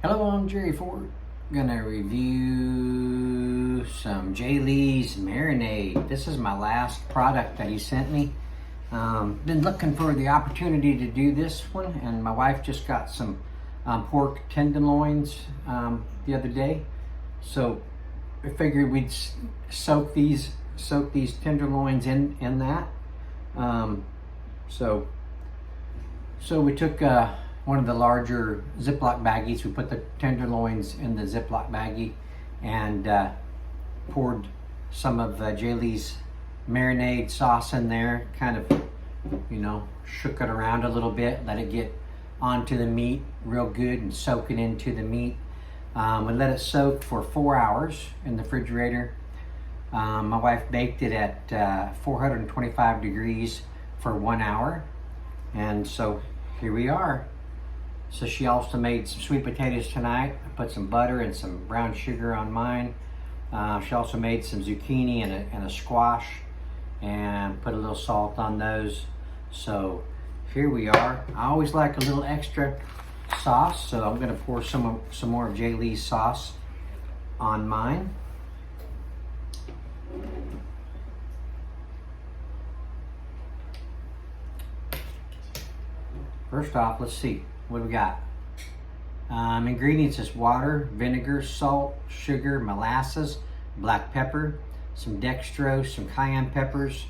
Hello, I'm Jerry Ford. Gonna review some Jay Lee's Marinade. This is my last product that he sent me. Been looking for the opportunity to do this one, and my wife just got some pork tenderloins the other day. So I figured we'd soak these tenderloins in that. So we took one of the larger Ziploc baggies. We put the tenderloins in the Ziploc baggie and poured some of Jay Lee's marinade sauce in there. Kind of, shook it around a little bit, let it get onto the meat real good and soak it into the meat. We let it soak for 4 hours in the refrigerator. My wife baked it at 425 degrees for 1 hour. And so here we are. So she also made some sweet potatoes tonight. I put some butter and some brown sugar on mine. She also made some zucchini and a squash and put a little salt on those. So here we are. I always like a little extra sauce, so I'm gonna pour some more of Jay Lee's sauce on mine. First off, let's see. What do we got? Ingredients is water, vinegar, salt, sugar, molasses, black pepper, some dextrose, some cayenne peppers,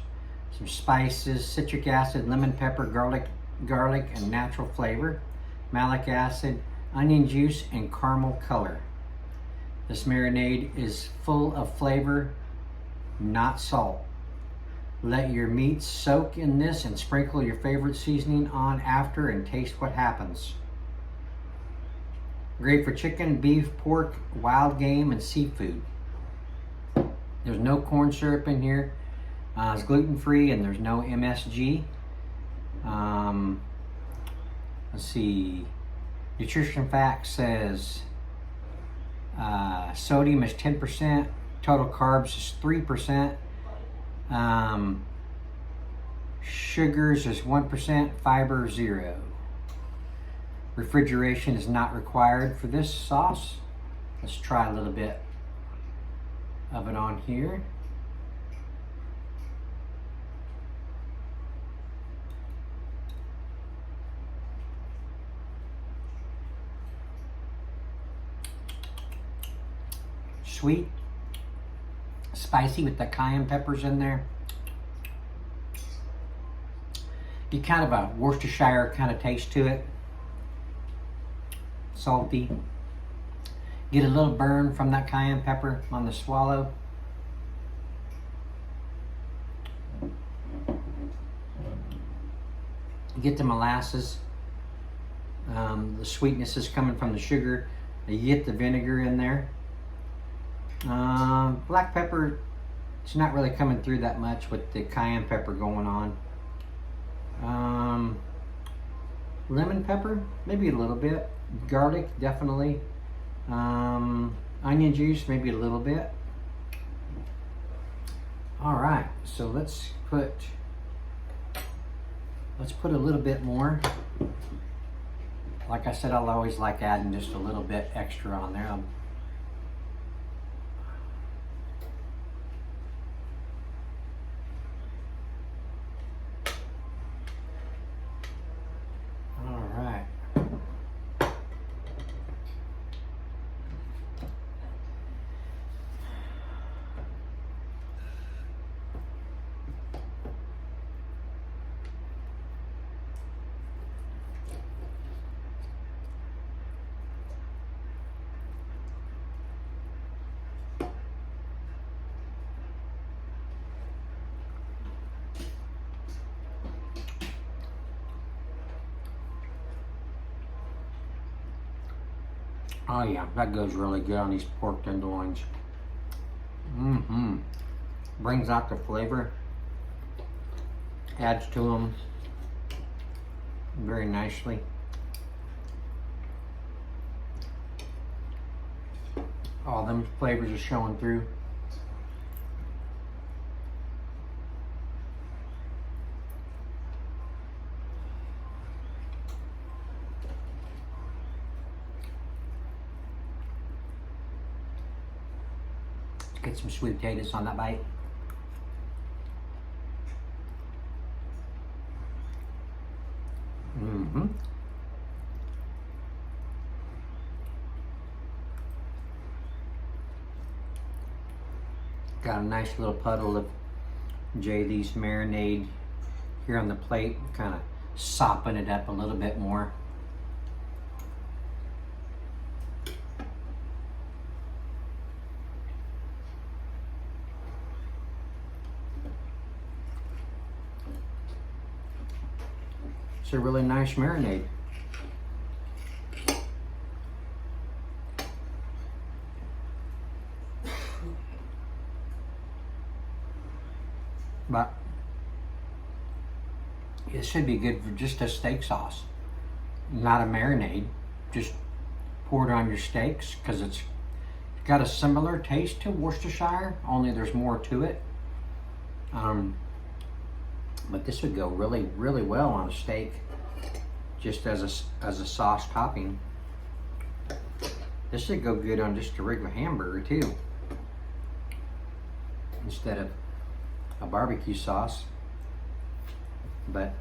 some spices, citric acid, lemon pepper, garlic and natural flavor, malic acid, onion juice, and caramel color. This marinade is full of flavor, not salt. Let your meat soak in this and sprinkle your favorite seasoning on after and taste what happens. Great for chicken, beef, pork, wild game, and seafood. There's no corn syrup in here. It's gluten-free and there's no MSG. Let's see. Nutrition fact says sodium is 10%, total carbs is 3%. Sugars is 1%, fiber 0. Refrigeration is not required for this sauce. Let's try a little bit of it on here. Sweet, spicy with the cayenne peppers in there. Get kind of a Worcestershire kind of taste to it. Salty. Get a little burn from that cayenne pepper on the swallow. Get the molasses. The sweetness is coming from the sugar. You get the vinegar in there. Black pepper, it's not really coming through that much with the cayenne pepper going on. Lemon pepper, maybe a little bit. Garlic, definitely. Onion juice, maybe a little bit. All right, so let's put a little bit more. Like I said, I'll always like adding just a little bit extra on there. Oh yeah, that goes really good on these pork tenderloins. Brings out the flavor. Adds to them very nicely. All them flavors are showing through. Get some sweet potatoes on that bite. Mm-hmm. Got a nice little puddle of J. Lee's marinade here on the plate, kind of sopping it up a little bit more. It's a really nice marinade. But it should be good for just a steak sauce, not a marinade. Just pour it on your steaks because it's got a similar taste to Worcestershire, only there's more to it. But this would go really, really well on a steak, just as a sauce topping. This should go good on just a regular hamburger too, instead of a barbecue sauce. But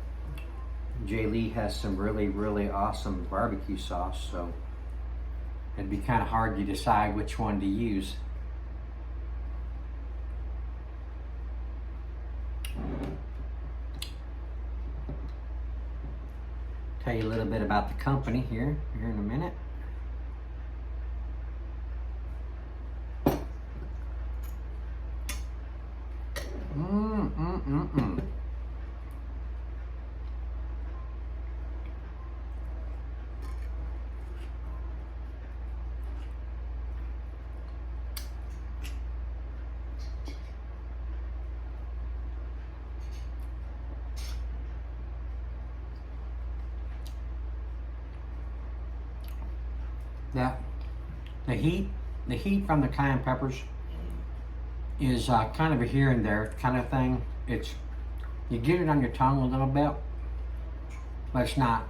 J. Lee has some really, really awesome barbecue sauce, so it'd be kind of hard to decide which one to use. Tell you a little bit about the company here in a minute. That the heat from the cayenne peppers is kind of a here and there kind of thing. It's, you get it on your tongue a little bit, but it's not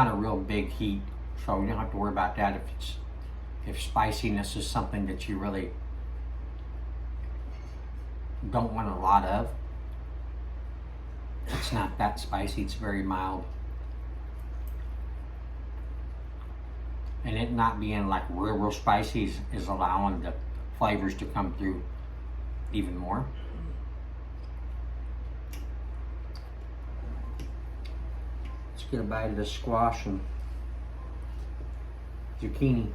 a real big heat, so you don't have to worry about that if spiciness is something that you really don't want a lot of. It's not that spicy, it's very mild. And it not being like real spicy is allowing the flavors to come through even more. Let's get a bite of this squash and zucchini.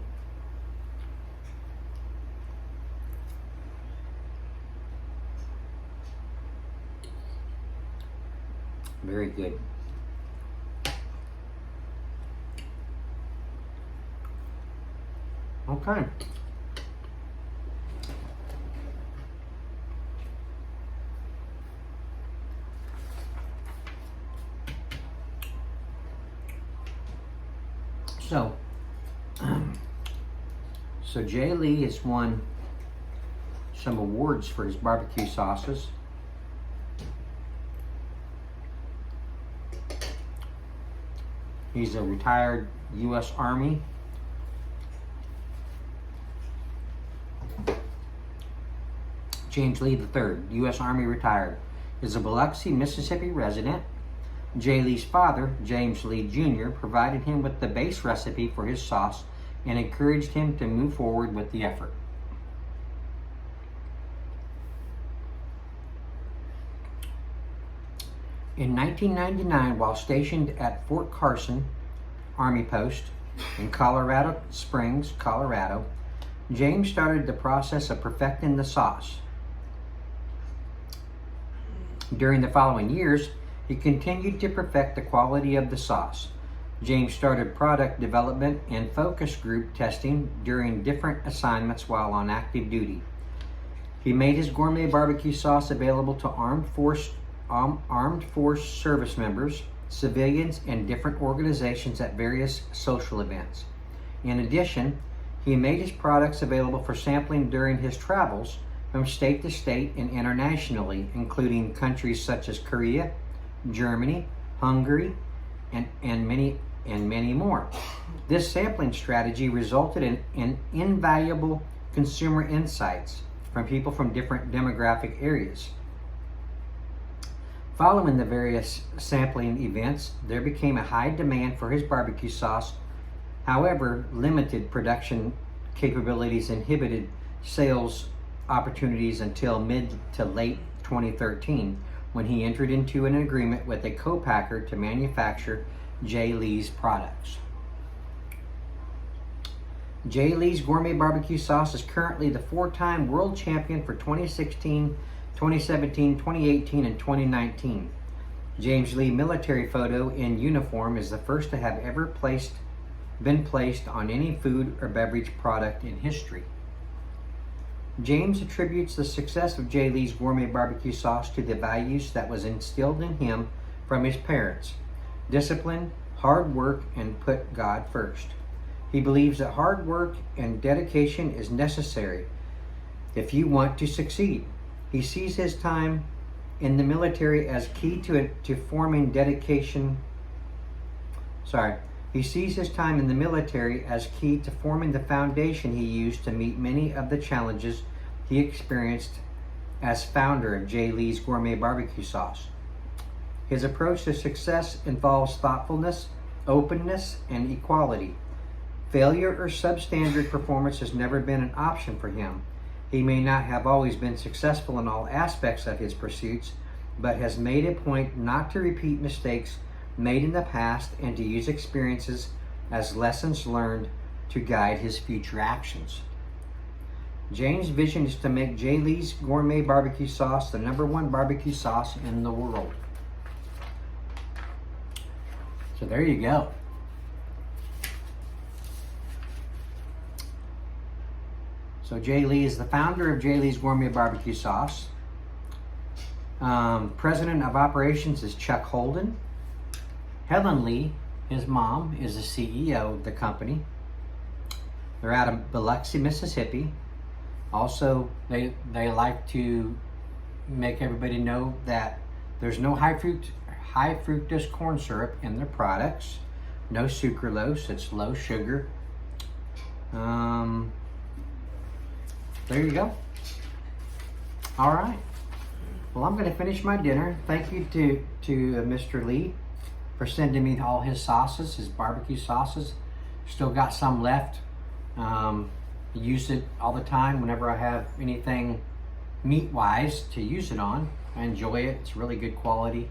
Very good. Okay. So J. Lee has won some awards for his barbecue sauces. He's a retired U.S. Army. James Lee III, U.S. Army retired, is a Biloxi, Mississippi resident. J. Lee's father, James Lee Jr., provided him with the base recipe for his sauce and encouraged him to move forward with the effort. In 1999, while stationed at Fort Carson Army Post in Colorado Springs, Colorado, James started the process of perfecting the sauce. During the following years, he continued to perfect the quality of the sauce. James started product development and focus group testing during different assignments while on active duty. He made his gourmet barbecue sauce available to armed force service members, civilians, and different organizations at various social events. In addition, he made his products available for sampling during his travels from state to state and internationally, including countries such as Korea, Germany, Hungary, and many more. This sampling strategy resulted in invaluable consumer insights from people from different demographic areas. Following the various sampling events, there became a high demand for his barbecue sauce. However, limited production capabilities inhibited sales opportunities until mid to late 2013, when he entered into an agreement with a co-packer to manufacture J. Lee's products. J. Lee's Gourmet Barbecue Sauce is currently the 4-time world champion for 2016, 2017, 2018, and 2019. James Lee military photo in uniform is the first to have ever been placed on any food or beverage product in history. James attributes the success of J. Lee's Gourmet Barbecue Sauce to the values that was instilled in him from his parents: discipline, hard work, and put God first. He believes that hard work and dedication is necessary if you want to succeed. He sees his time in the military as key to forming dedication. He sees his time in the military as key to forming the foundation he used to meet many of the challenges he experienced as founder of J. Lee's Gourmet Barbecue Sauce. His approach to success involves thoughtfulness, openness, and equality. Failure or substandard performance has never been an option for him. He may not have always been successful in all aspects of his pursuits, but has made a point not to repeat mistakes made in the past and to use experiences as lessons learned to guide his future actions. James' vision is to make J. Lee's Gourmet Barbecue Sauce the #1 barbecue sauce in the world. So there you go. So J. Lee is the founder of J. Lee's Gourmet Barbecue Sauce. President of Operations is Chuck Holden. Helen Lee, his mom, is the CEO of the company. They're out of Biloxi, Mississippi. Also, they like to make everybody know that there's no high fructose corn syrup in their products. No sucralose, it's low sugar. There you go. All right. Well, I'm going to finish my dinner. Thank you to Mr. Lee for sending me all his sauces, his barbecue sauces. Still got some left. Use it all the time whenever I have anything meat-wise to use it on. I enjoy it. It's really good quality.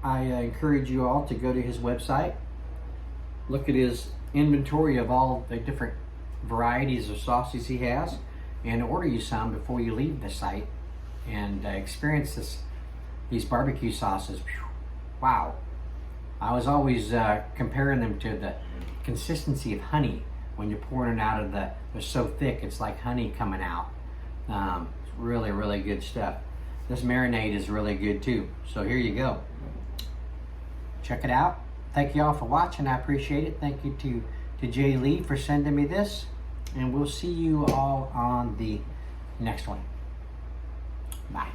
I encourage you all to go to his website, look at his inventory of all the different varieties of sauces he has, and order you some before you leave the site and experience these barbecue sauces. Whew, wow. I was always comparing them to the consistency of honey when you're pouring it out of they're so thick, it's like honey coming out. It's really, really good stuff. This marinade is really good too. So here you go. Check it out. Thank you all for watching. I appreciate it. Thank you to J. Lee for sending me this. And we'll see you all on the next one. Bye.